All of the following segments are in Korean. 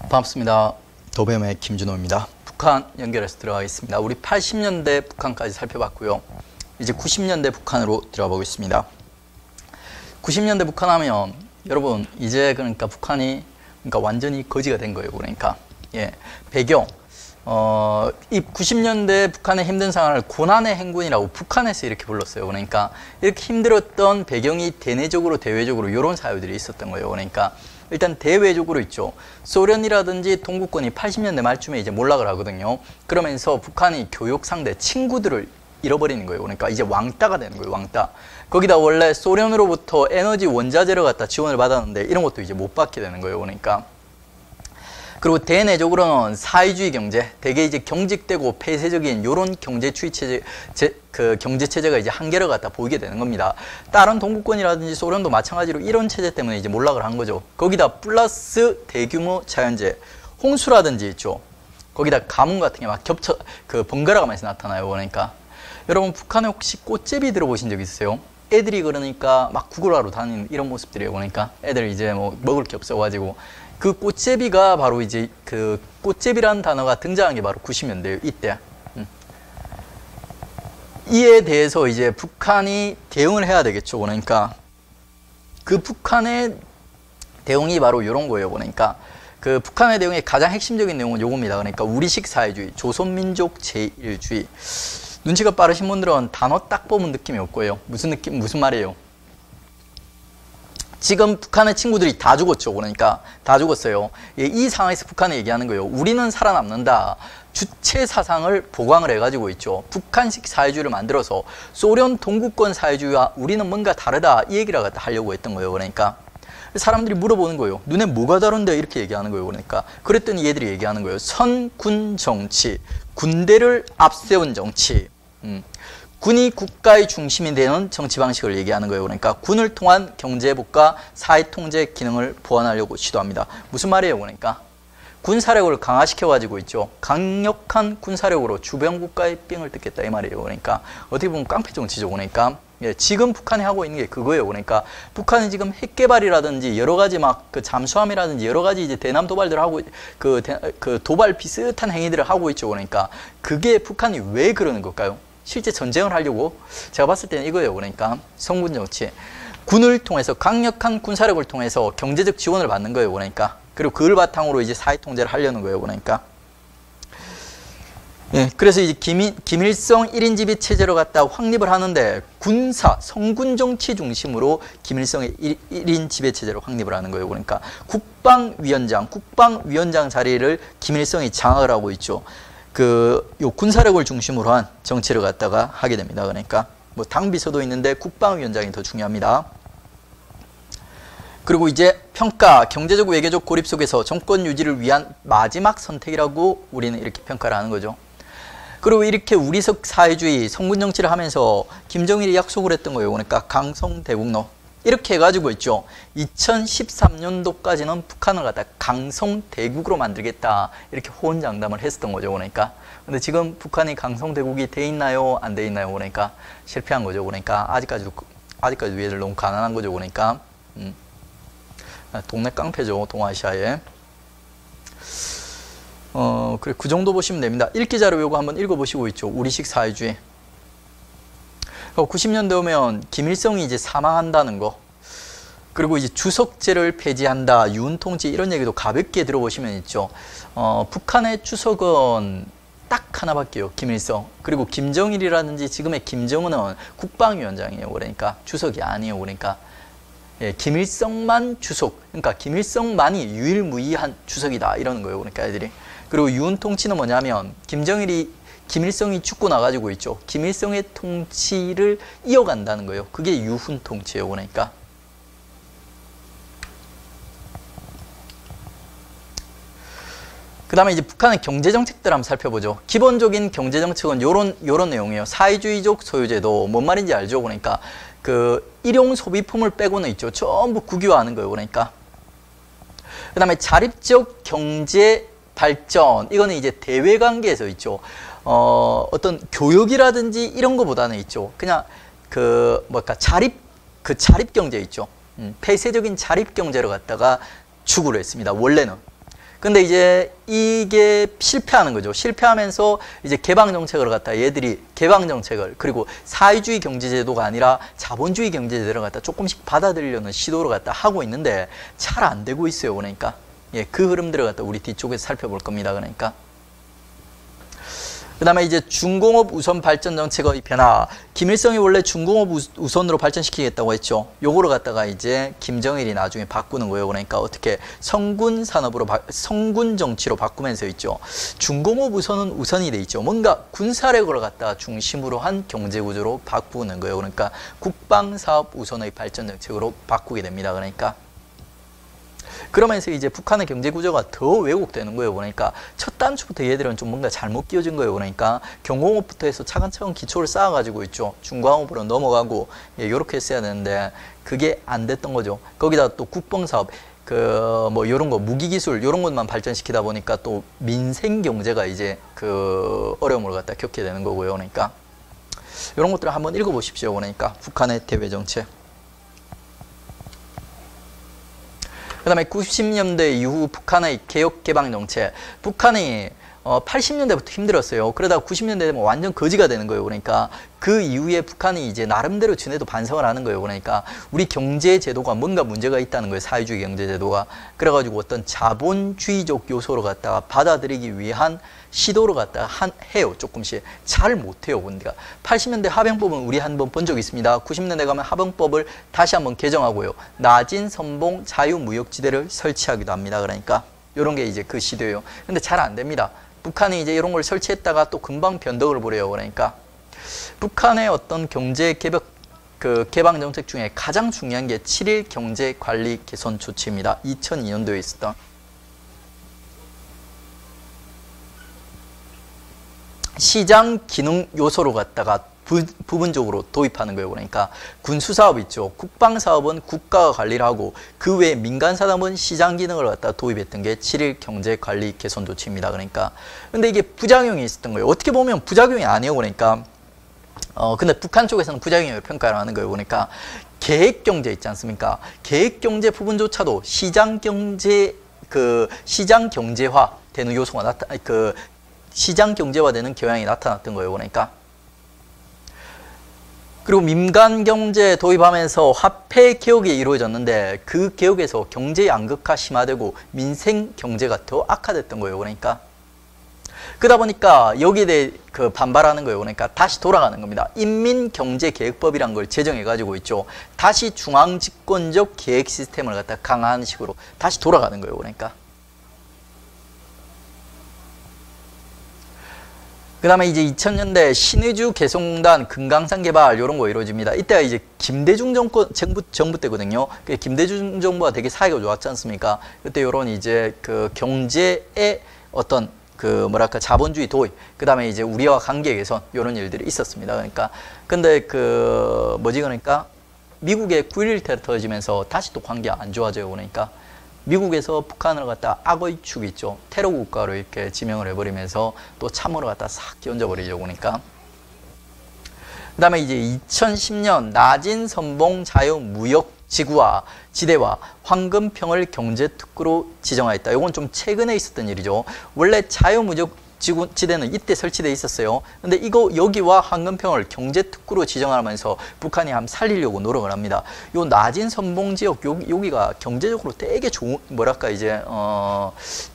반갑습니다. 도배움의 김준호입니다. 북한 연결해서 들어가겠습니다. 우리 80년대 북한까지 살펴봤고요. 이제 90년대 북한으로 들어가 보겠습니다. 90년대 북한 하면 여러분 이제 그러니까 북한이 완전히 거지가 된 거예요. 그러니까 배경 이 90년대 북한의 힘든 상황을 고난의 행군이라고 북한에서 이렇게 불렀어요. 그러니까 이렇게 힘들었던 배경이 대내적으로 대외적으로 이런 사유들이 있었던 거예요. 그러니까 일단 대외적으로 있죠. 소련이라든지 동구권이 80년대 말쯤에 이제 몰락을 하거든요. 그러면서 북한이 교육 상대 친구들을 잃어버리는 거예요. 그러니까 이제 왕따가 되는 거예요. 왕따. 거기다 원래 소련으로부터 에너지 원자재를 갖다 지원을 받았는데 이런 것도 이제 못 받게 되는 거예요. 그러니까. 그리고 대내적으로는 사회주의 경제, 되게 이제 경직되고 폐쇄적인 이런 경제주의 체제, 경제 체제가 이제 한계를 갖다 보이게 되는 겁니다. 다른 동구권이라든지 소련도 마찬가지로 이런 체제 때문에 이제 몰락을 한 거죠. 거기다 플러스 대규모 자연재해, 홍수라든지 있죠. 거기다 가뭄 같은 게 막 겹쳐 번갈아 가면서 나타나요. 그러니까 여러분 북한에 혹시 꽃제비 들어보신 적 있으세요? 애들이 그러니까 막 구걸하러 다니는 이런 모습들이에요. 그러니까 애들 이제 뭐 먹을 게 없어가지고. 그 꽃제비가 바로 이제 그 꽃제비라는 단어가 등장한 게 바로 90년대예요. 이때. 이에 대해서 이제 북한이 대응을 해야 되겠죠. 그러니까 그 북한의 대응이 바로 이런 거예요. 그러니까 그 북한의 대응의 가장 핵심적인 내용은 요겁니다. 그러니까 우리식 사회주의, 조선민족 제1주의. 눈치가 빠르신 분들은 단어 딱 보면 느낌이 올 거예요. 무슨 말이에요? 지금 북한의 친구들이 다 죽었죠. 그러니까 다 죽었어요. 이 상황에서 북한이 얘기하는 거예요. 우리는 살아남는다. 주체 사상을 보강을 해가지고 있죠. 북한식 사회주의를 만들어서 소련 동구권 사회주의와 우리는 뭔가 다르다. 이 얘기를 갖다 하려고 했던 거예요. 그러니까 사람들이 물어보는 거예요. 눈에 뭐가 다른데? 이렇게 얘기하는 거예요. 그러니까 그랬더니 얘들이 얘기하는 거예요. 선군 정치, 군대를 앞세운 정치. 군이 국가의 중심이 되는 정치 방식을 얘기하는 거예요. 그러니까 군을 통한 경제복과 사회통제 기능을 보완하려고 시도합니다. 무슨 말이에요? 그러니까 군사력을 강화시켜가지고 있죠. 강력한 군사력으로 주변 국가의 삥을 뜯겠다 이 말이에요. 그러니까 어떻게 보면 깡패 정치죠. 그러니까 지금 북한이 하고 있는 게 그거예요. 그러니까 북한이 지금 핵 개발이라든지 여러 가지 막 그 잠수함이라든지 여러 가지 이제 대남 도발들 하고 그 도발 비슷한 행위들을 하고 있죠. 그러니까 그게 북한이 왜 그러는 걸까요? 실제 전쟁을 하려고 제가 봤을 때는 이거예요. 그러니까 성군 정치, 군을 통해서 강력한 군사력을 통해서 경제적 지원을 받는 거예요. 그러니까 그리고 그걸 바탕으로 이제 사회 통제를 하려는 거예요. 그러니까 그래서 이제 김일성 1인 지배 체제로 갖다 확립을 하는데 군사 성군 정치 중심으로 김일성의 1인 지배 체제로 확립을 하는 거예요. 그러니까 국방위원장 자리를 김일성이 장악을 하고 있죠. 요 군사력을 중심으로 한 정치를 갖다가 하게 됩니다. 그러니까 뭐 당비서도 있는데 국방위원장이 더 중요합니다. 그리고 이제 평가, 경제적 외교적 고립 속에서 정권 유지를 위한 마지막 선택이라고 우리는 이렇게 평가를 하는 거죠. 그리고 이렇게 우리식 사회주의, 성군 정치를 하면서 김정일이 약속을 했던 거예요. 그러니까 강성대국로 이렇게 해가지고 있죠. 2013년도까지는 북한을 갖다 강성대국으로 만들겠다 이렇게 호언장담을 했었던 거죠. 그러니까 근데 지금 북한이 강성대국이 돼 있나요? 안 돼 있나요? 그러니까 실패한 거죠. 그러니까 아직까지도 얘들 너무 가난한 거죠. 그러니까 동네 깡패죠. 동아시아에. 그래 그 정도 보시면 됩니다. 읽기 자료 요거 한번 읽어보시고 있죠. 우리식 사회주의. 90년대 오면 김일성이 이제 사망한다는 거, 그리고 이제 주석제를 폐지한다, 유은통치 이런 얘기도 가볍게 들어보시면 있죠. 북한의 주석은 딱 하나밖에요. 김일성. 그리고 김정일이라든지 지금의 김정은은 국방위원장이에요. 그러니까 주석이 아니에요. 그러니까 김일성만 주석. 그러니까 김일성만이 유일무이한 주석이다 이러는 거예요. 그러니까 애들이. 그리고 유은통치는 뭐냐면 김일성이 죽고 나가지고 있죠. 김일성의 통치를 이어간다는 거예요. 그게 유훈통치예요. 그러니까. 그 다음에 이제 북한의 경제정책들 한번 살펴보죠. 기본적인 경제정책은 요런 내용이에요. 사회주의적 소유제도. 뭔 말인지 알죠? 그러니까 일용 소비품을 빼고는 있죠. 전부 국유화하는 거예요. 그러니까. 그 다음에 자립적 경제 발전. 이거는 이제 대외관계에서 있죠. 어떤 교육이라든지 이런 거보다는 있죠. 그냥 자립 경제 있죠. 폐쇄적인 자립 경제를 갖다가 추구를 했습니다. 원래는. 근데 이제 이게 실패하는 거죠. 실패하면서 이제 개방 정책을 갖다 얘들이 개방 정책을 그리고 사회주의 경제제도가 아니라 자본주의 경제제도를 갖다 조금씩 받아들이려는 시도를 갖다 하고 있는데 잘 안 되고 있어요. 그러니까 예, 그 흐름들을 갖다 우리 뒤쪽에서 살펴볼 겁니다. 그러니까. 그 다음에 이제 중공업 우선 발전 정책의 변화. 김일성이 원래 중공업 우선으로 발전시키겠다고 했죠. 요거를 갖다가 이제 김정일이 나중에 바꾸는 거예요. 그러니까 어떻게 성군 산업으로, 성군 정치로 바꾸면서 있죠. 중공업 우선은 우선이 돼 있죠. 뭔가 군사력을 갖다가 중심으로 한 경제 구조로 바꾸는 거예요. 그러니까 국방사업 우선의 발전 정책으로 바꾸게 됩니다. 그러니까. 그러면서 이제 북한의 경제 구조가 더 왜곡되는 거예요. 그러니까 첫 단추부터 얘들은 좀 뭔가 잘못 끼워진 거예요. 그러니까 경공업부터 해서 차근차근 기초를 쌓아가지고 있죠. 중공업으로 넘어가고 예, 이렇게 했어야 되는데 그게 안 됐던 거죠. 거기다 또 국방사업 뭐 이런 거 무기기술 이런 것만 발전시키다 보니까 또 민생 경제가 이제 어려움을 갖다 겪게 되는 거고요. 그러니까 이런 것들을 한번 읽어보십시오. 그러니까 북한의 대외 정책. 그 다음에 90년대 이후 북한의 개혁 개방 정책. 북한이 80년대부터 힘들었어요. 그러다가 90년대 되면 완전 거지가 되는 거예요. 그러니까 그 이후에 북한이 이제 나름대로 지네도 반성을 하는 거예요. 그러니까 우리 경제 제도가 뭔가 문제가 있다는 거예요. 사회주의 경제 제도가. 그래가지고 어떤 자본주의적 요소를 갖다가 받아들이기 위한 시도를 갖다가 해요. 조금씩. 잘 못해요. 그러니까 80년대 하병법은 우리 한번 본 적이 있습니다. 90년대 가면 하병법을 다시 한번 개정하고요. 낮은 선봉 자유무역지대를 설치하기도 합니다. 그러니까 이런 게 이제 그 시도예요. 근데 잘 안 됩니다. 북한이 이제 이런 걸 설치했다가 또 금방 변덕을 부려요. 그러니까 북한의 어떤 경제 개방 정책 중에 가장 중요한 게 7.1 경제 관리 개선 조치입니다. 2002년도에 있었던. 시장 기능 요소로 갖다가 부분적으로 도입하는 거예요. 그러니까 군수사업 있죠. 국방사업은 국가가 관리를 하고 그 외에 민간사업은 시장 기능을 갖다 도입했던 게 7.1 경제관리 개선 조치입니다. 그러니까 근데 이게 부작용이 있었던 거예요. 어떻게 보면 부작용이 아니에요. 그러니까 근데 북한 쪽에서는 부작용을 평가를 하는 거예요. 그러니까 계획경제 있지 않습니까? 계획경제 부분조차도 시장 경제화 되는 요소가 시장 경제화되는 경향이 나타났던 거예요. 그러니까 그리고 민간 경제 도입하면서 화폐 개혁이 이루어졌는데 그 개혁에서 경제 양극화 심화되고 민생 경제가 더 악화됐던 거예요. 그러니까 그러다 보니까 여기에 대해 반발하는 거예요. 그러니까 다시 돌아가는 겁니다. 인민경제계획법이란 걸 제정해가지고 있죠. 다시 중앙집권적 계획 시스템을 갖다 강화하는 식으로 다시 돌아가는 거예요. 그러니까 그 다음에 이제 2000년대 신의주 개성공단 금강산 개발 이런 거 이루어집니다. 이때가 이제 김대중 정부 때거든요. 김대중 정부가 되게 사이가 좋았지 않습니까? 그때 이런 이제 경제의 어떤 자본주의 도입, 그 다음에 이제 우리와 관계 개선 이런 일들이 있었습니다. 그러니까 근데 그러니까 미국의 9.11 테러 터지면서 다시 또 관계가 안 좋아져요. 그러니까 미국에서 북한을 갖다 악의 축 있죠. 테러 국가로 이렇게 지명을 해버리면서 또 참으로 갖다 싹 끼얹어버리죠. 그러니까. 그 다음에 이제 2010년 낮은 선봉 자유무역 지대와 황금평을 경제특구로 지정하였다. 이건 좀 최근에 있었던 일이죠. 원래 자유무역 지대는 이때 설치되어 있었어요. 근데 여기와 황금평을 경제특구로 지정하면서 북한이 한번 살리려고 노력을 합니다. 요 낮은 선봉 지역 여기가 경제적으로 되게 좋은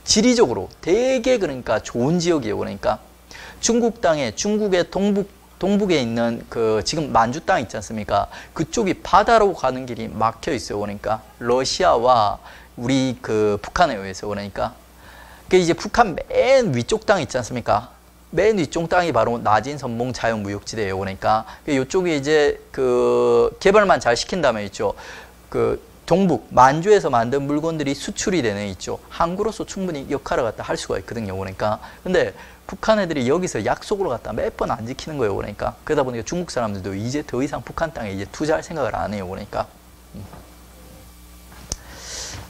지리적으로 되게 그러니까 좋은 지역이에요. 그러니까 중국의 동북에 있는 지금 만주 땅 있지 않습니까? 그쪽이 바다로 가는 길이 막혀 있어요. 그러니까 러시아와 우리 북한에 의해서 그러니까. 이제 북한 맨 위쪽 땅 있지 않습니까? 맨 위쪽 땅이 바로 낮은 선봉 자유무역지대예요. 그러니까 이쪽이 이제 개발만 잘 시킨다면 있죠. 동북 만주에서 만든 물건들이 수출이 되는 있죠. 항구로서 충분히 역할을 갖다 할 수가 있거든요. 그러니까 근데 북한 애들이 여기서 약속으로 갖다 몇 번 안 지키는 거예요. 그러니까 그러다 보니까 중국 사람들도 이제 더 이상 북한 땅에 이제 투자할 생각을 안 해요. 그러니까.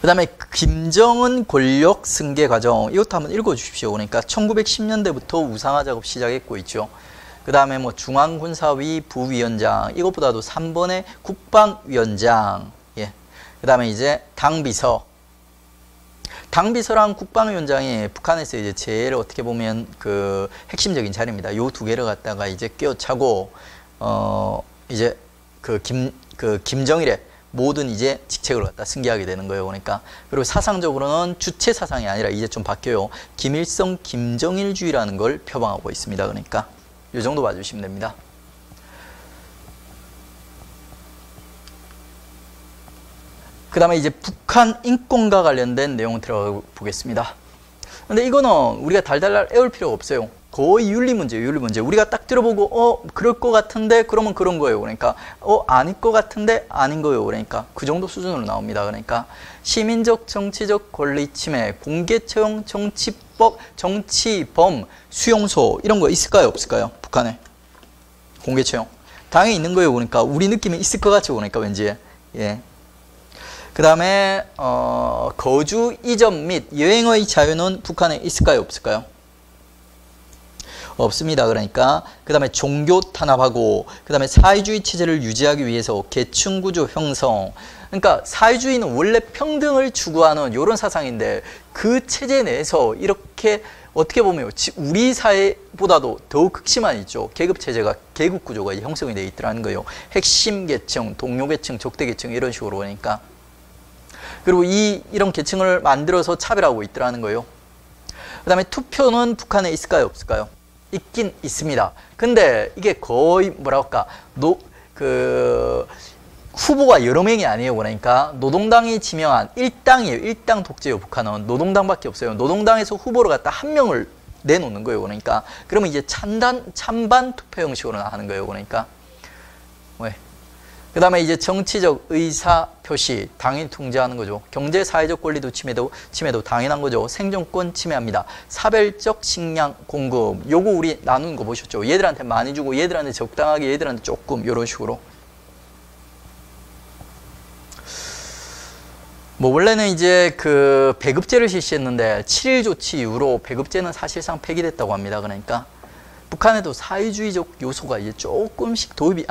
그 다음에 김정은 권력 승계 과정 이것도 한번 읽어주십시오. 그러니까 1910년대부터 우상화 작업 시작했고 있죠. 그 다음에 중앙군사위 부위원장 이것보다도 3번의 국방위원장 그 다음에 이제 당비서 당비서랑 국방위원장이 북한에서 이제 제일 어떻게 보면 그 핵심적인 자리입니다. 요 두 개를 갖다가 이제 꿰어차고 이제 그 김정일의 모든 이제 직책을 갖다 승계하게 되는 거예요. 그러니까 그리고 사상적으로는 주체 사상이 아니라 이제 좀 바뀌어요. 김일성 김정일주의라는 걸 표방하고 있습니다. 그러니까 이 정도 봐주시면 됩니다. 그 다음에 이제 북한 인권과 관련된 내용을 들어가 보겠습니다. 근데 이거는 우리가 달달달 애울 필요가 없어요. 거의 윤리 문제예요, 윤리 문제. 우리가 딱 들어보고, 그럴 것 같은데, 그러면 그런 거예요. 그러니까, 아닐 것 같은데, 아닌 거예요. 그러니까, 그 정도 수준으로 나옵니다. 그러니까, 시민적, 정치적 권리 침해, 공개 채용, 정치법, 정치범, 수용소, 이런 거 있을까요? 없을까요? 북한에. 공개 채용. 당연히 있는 거예요. 그러니까, 우리 느낌이 있을 것 같죠. 그러니까, 왠지. 예. 그 다음에, 거주 이전 및 여행의 자유는 북한에 있을까요? 없을까요? 없습니다. 그러니까 그 다음에 종교 탄압하고 그 다음에 사회주의 체제를 유지하기 위해서 계층구조 형성. 그러니까 사회주의는 원래 평등을 추구하는 이런 사상인데 그 체제 내에서 이렇게 어떻게 보면 우리 사회보다도 더욱 극심한 있죠. 계급체제가 계급구조가 형성이 되어 있더라는 거예요. 핵심 계층, 동료 계층, 적대 계층 이런 식으로 그러니까 그리고 이런 계층을 만들어서 차별하고 있더라는 거예요. 그 다음에 투표는 북한에 있을까요? 없을까요? 있긴 있습니다. 근데 이게 거의 뭐랄까 후보가 여러 명이 아니에요. 그러니까 노동당이 지명한 일당이에요. 일당 독재예요. 북한은 노동당밖에 없어요. 노동당에서 후보를 갖다 한 명을 내놓는 거예요. 그러니까 그러면 이제 찬반 투표 형식으로 하는 거예요. 그러니까 왜? 그 다음에 이제 정치적 의사 표시 당연히 통제하는 거죠. 경제 사회적 권리도 침해도 당연한 거죠. 생존권 침해합니다. 사별적 식량 공급 요거 우리 나누는 거 보셨죠? 얘들한테 많이 주고 얘들한테 적당하게 얘들한테 조금 이런 식으로. 뭐 원래는 이제 그 배급제를 실시했는데 7.1 조치 이후로 배급제는 사실상 폐기됐다고 합니다. 그러니까 북한에도 사회주의적 요소가 이제 조금씩 도입이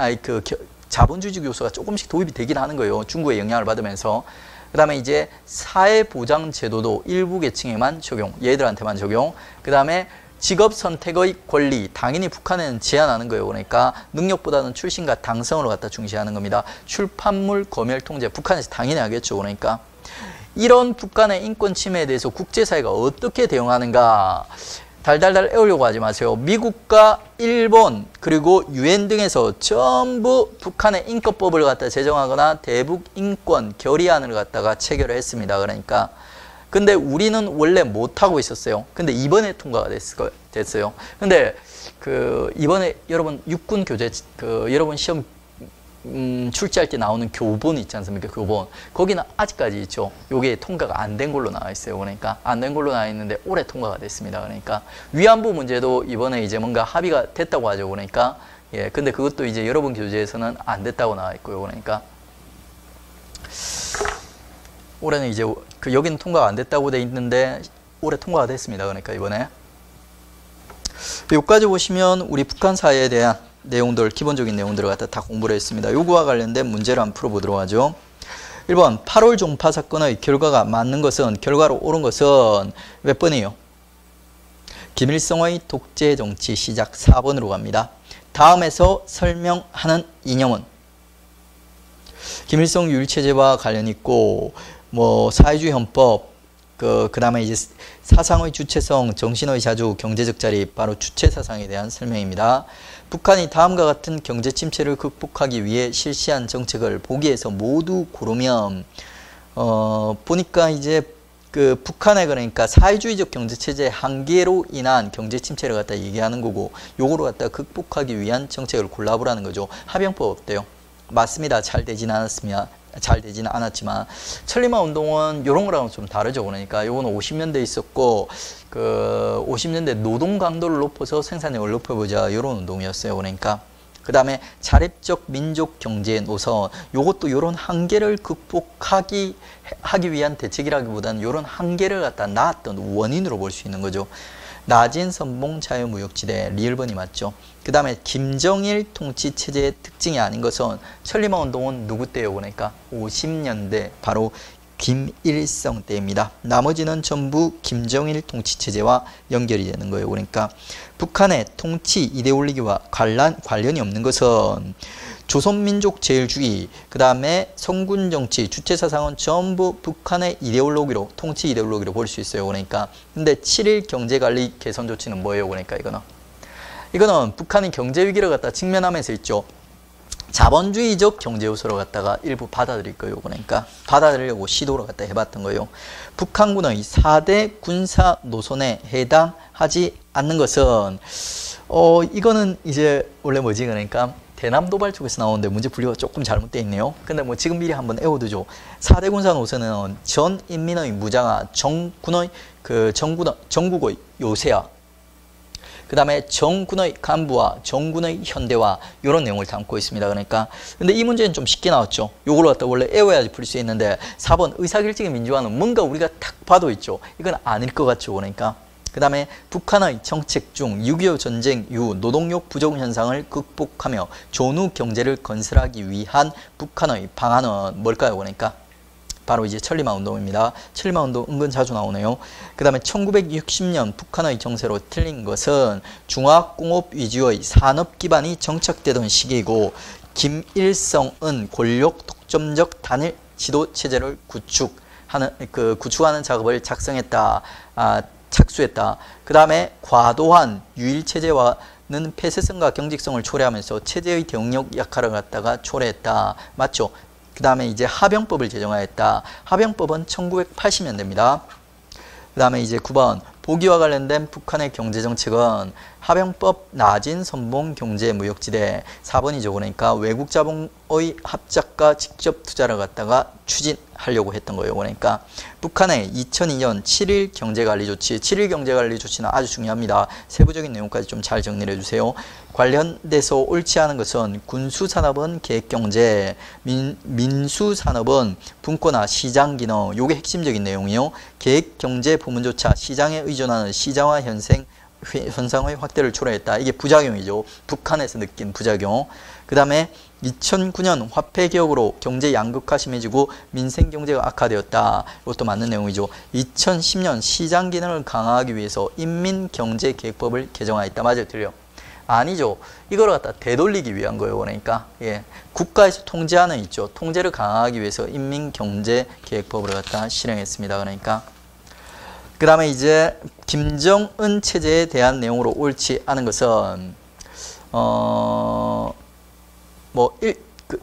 자본주의적 요소가 조금씩 도입이 되긴 하는 거예요. 중국의 영향을 받으면서. 그 다음에 이제 사회보장제도도 일부 계층에만 적용, 얘들한테만 적용. 그 다음에 직업 선택의 권리, 당연히 북한에는 제한하는 거예요. 그러니까 능력보다는 출신과 당성을 갖다 중시하는 겁니다. 출판물 검열 통제, 북한에서 당연히 하겠죠. 그러니까 이런 북한의 인권 침해에 대해서 국제사회가 어떻게 대응하는가. 달달달 애우려고 하지 마세요. 미국과 일본 그리고 유엔 등에서 전부 북한의 인권법을 갖다 제정하거나 대북 인권 결의안을 갖다가 체결을 했습니다. 그러니까 근데 우리는 원래 못하고 있었어요. 근데 이번에 통과가 됐어요. 근데 이번에 여러분 육군 교재 여러분 시험 출제할 때 나오는 교본 있지 않습니까? 교본. 거기는 아직까지 있죠. 요게 통과가 안 된 걸로 나와 있어요. 그러니까 안 된 걸로 나와 있는데 올해 통과가 됐습니다. 그러니까 위안부 문제도 이번에 이제 뭔가 합의가 됐다고 하죠. 그러니까 예, 근데 그것도 이제 여러분 교재에서는 안 됐다고 나와 있고요. 그러니까 올해는 이제 여기는 통과가 안 됐다고 돼 있는데 올해 통과가 됐습니다. 그러니까 이번에 여기까지 보시면 우리 북한 사회에 대한 내용들, 기본적인 내용들을 갖다 다 공부를 했습니다. 요거와 관련된 문제를 한번 풀어보도록 하죠. 1번 8월 종파 사건의 결과가 맞는 것은, 결과로 옳은 것은 몇 번이에요? 김일성의 독재 정치 시작 4번으로 갑니다. 다음에서 설명하는 이념은 김일성 유일체제와 관련 있고 뭐 사회주의 헌법, 그 다음에 이제 사상의 주체성, 정신의 자주, 경제적 자립, 바로 주체 사상에 대한 설명입니다. 북한이 다음과 같은 경제 침체를 극복하기 위해 실시한 정책을 보기에서 모두 고르면 보니까 이제 북한의 그러니까 사회주의적 경제 체제의 한계로 인한 경제 침체를 갖다 얘기하는 거고, 요거를 갖다 극복하기 위한 정책을 골라보라는 거죠. 합병법 어때요? 맞습니다. 잘 되진 않았지만 천리마 운동은 이런 거랑은 좀 다르죠. 그러니까 요거는 50년대 있었고 50년대 노동 강도를 높여서 생산력을 높여보자 이런 운동이었어요. 그러니까 그 다음에 자립적 민족 경제 노선, 요것도 이런 한계를 극복하기 위한 대책이라기보다는 이런 한계를 갖다 낳았던 원인으로 볼 수 있는 거죠. 낮은 선봉 자유무역지대, 리을번이 맞죠. 그 다음에 김정일 통치체제의 특징이 아닌 것은, 천리마 운동은 누구 때요? 그러니까 50년대 바로 김일성 때입니다. 나머지는 전부 김정일 통치체제와 연결이 되는 거예요. 그러니까 북한의 통치 이데올로기와 관련이 없는 것은 조선민족 제일주의, 그 다음에 성군정치, 주체사상은 전부 북한의 이데올로기로, 통치 이데올로기로 볼 수 있어요. 그러니까 근데 7.1 경제관리 개선 조치는 뭐예요? 그러니까 이거는 북한이 경제위기를 갖다 직면하면서 있죠. 자본주의적 경제 요소를 갖다가 일부 받아들일 거예요. 그러니까 받아들이려고 시도를 갖다 해봤던 거예요. 북한군의 4대 군사 노선에 해당하지 않는 것은 이거는 이제 원래 뭐지? 그러니까 대남 도발 쪽에서 나오는데 문제 분류가 조금 잘못되어 있네요. 근데 뭐 지금 미리 한번 애워두죠. 4대 군사 노선은 전 인민의 무장화, 정군의 정국의 요새화, 그 다음에 정군의 간부와 정군의 현대화, 이런 내용을 담고 있습니다. 그러니까 근데 이 문제는 좀 쉽게 나왔죠. 요걸 갖다 원래 애워야지 풀 수 있는데 4번 의사결정의 민주화는 뭔가 우리가 딱 봐도 있죠. 이건 아닐 것 같죠. 그러니까 그 다음에 북한의 정책 중 6.25 전쟁 이후 노동력 부족 현상을 극복하며 존우 경제를 건설하기 위한 북한의 방안은 뭘까요? 그러니까 바로 이제 천리마 운동입니다. 천리마 운동 은근 자주 나오네요. 그 다음에 1960년 북한의 정세로 틀린 것은 중화공업 위주의 산업 기반이 정착되던 시기이고, 김일성은 권력 독점적 단일 지도 체제를 구축하는 작업을 착수했다. 그 다음에 과도한 유일 체제와는 폐쇄성과 경직성을 초래하면서 체제의 대응력 약화를 갖다가 초래했다. 맞죠? 그 다음에 이제 하병법을 제정하였다. 하병법은 1980년대입니다. 그 다음에 이제 9번 보기와 관련된 북한의 경제정책은 하병법 낮은 선봉 경제무역지대. 4번이죠. 그러니까 외국 자본의 합작과 직접 투자를 갖다가 추진하려고 했던 거예요. 그러니까 북한의 2002년 7.1 경제관리조치, 7.1 경제관리조치는 아주 중요합니다. 세부적인 내용까지 좀 잘 정리를 해주세요. 관련돼서 옳지 않은 것은 군수산업은 계획경제, 민수산업은 분권화 시장기능, 요게 핵심적인 내용이요. 계획경제 부문조차 시장에 의존하는 시장화 현상의 확대를 초래했다. 이게 부작용이죠. 북한에서 느낀 부작용. 그 다음에 2009년 화폐개혁으로 경제 양극화 심해지고 민생경제가 악화되었다. 이것도 맞는 내용이죠. 2010년 시장 기능을 강화하기 위해서 인민경제계획법을 개정하였다. 맞아요? 틀려? 아니죠. 이걸 갖다 되돌리기 위한 거예요. 그러니까 국가에서 통제하는 있죠. 통제를 강화하기 위해서 인민경제계획법을 갖다 실행했습니다. 그러니까 그 다음에 이제 김정은 체제에 대한 내용으로 옳지 않은 것은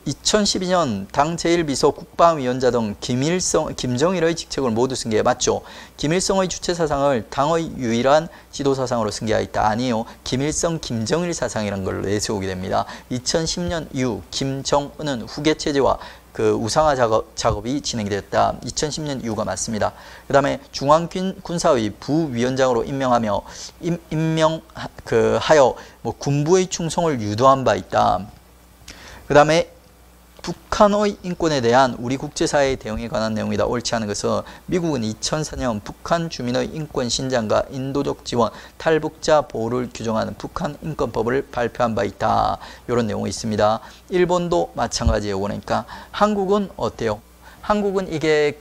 2012년 당 제1비서 국방위원장 등 김정일의 직책을 모두 승계해. 맞죠? 김일성의 주체사상을 당의 유일한 지도사상으로 승계하였다. 아니에요. 김일성, 김정일 사상이라는 걸 내세우게 됩니다. 2010년 이후 김정은은 후계체제와 우상화 작업이 진행이 되었다. 2010년 이후가 맞습니다. 그 다음에 중앙군사의 부위원장으로 임명하여 군부의 충성을 유도한 바 있다. 그 다음에 북한의 인권에 대한 우리 국제사회의 대응에 관한 내용이다. 옳지 않은 것은 미국은 2004년 북한 주민의 인권 신장과 인도적 지원, 탈북자 보호를 규정하는 북한 인권법을 발표한 바 있다. 이런 내용이 있습니다. 일본도 마찬가지예요. 그러니까 한국은 어때요? 한국은 이게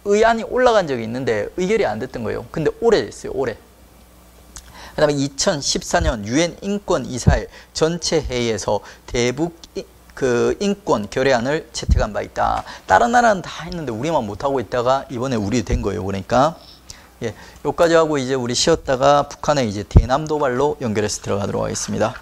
의안이 올라간 적이 있는데 의결이 안 됐던 거예요. 근데 오래됐어요. 오래. 그 다음에 2014년 유엔 인권 이사회 전체 회의에서 대북 인권 결의안을 채택한 바 있다. 다른 나라는 다 했는데 우리만 못하고 있다가 이번에 우리 된 거예요. 그러니까 여기까지 하고 이제 우리 쉬었다가 북한의 이제 대남 도발로 연결해서 들어가도록 하겠습니다.